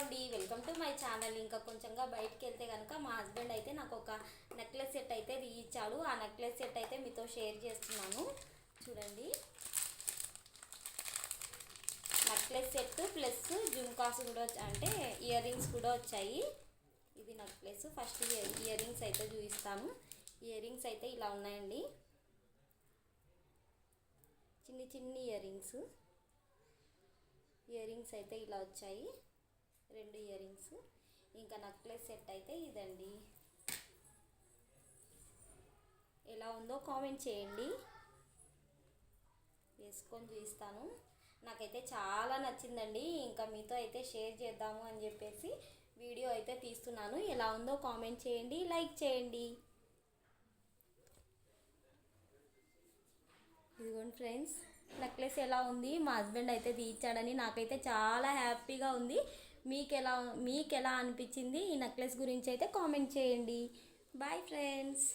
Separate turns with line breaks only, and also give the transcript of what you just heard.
అండి, welcome to my channel. ఇంకా కొంచెంగా బయటికి వెళ్తే కనుక మా హస్బెండ్ అయితే నాకు ఒక నెక్లెస్ సెట్ అయితే ఇచ్చాడు. ఆ నెక్లెస్ సెట్ అయితే మీతో షేర్ చేస్తున్నాను. చూడండి, నెక్లెస్ సెట్ ప్లస్ జుమ్కాస్ కూడా అంటే ఇయర్ రింగ్స్ కూడా వచ్చాయి. ఇది నెక్లెస్. ఫస్ట్ ఇయర్ రింగ్స్ అయితే చూపిస్తాను. ఇయర్ రింగ్స్ అయితే ఇలా ఉన్నాయండి, చిన్ని చిన్ని ఇయర్ రింగ్స్. ఇయర్ రింగ్స్ అయితే ఇలా వచ్చాయి, 2 ఇయర్ రింగ్స్. ఇంకా నెక్లెస్ సెట్ అయితే ఇదండి. ఎలా ఉందో కామెంట్ చేయండి, వేసుకొని చూపిస్తాను. నాకైతే చాలా నచ్చిందండి. ఇంకా మీతో అయితే షేర్ చేద్దాము అని చెప్పేసి వీడియో అయితే తీస్తున్నాను. ఎలా ఉందో కామెంట్ చేయండి, లైక్ చేయండి. ఇదిగోండి ఫ్రెండ్స్, నెక్లెస్ ఎలా ఉంది. మా హస్బెండ్ అయితే తీర్చాడని నాకైతే చాలా హ్యాపీగా ఉంది. మీకు ఎలా అనిపించింది ఈ నెక్లెస్ గురించి అయితే కామెంట్ చేయండి. Bye friends.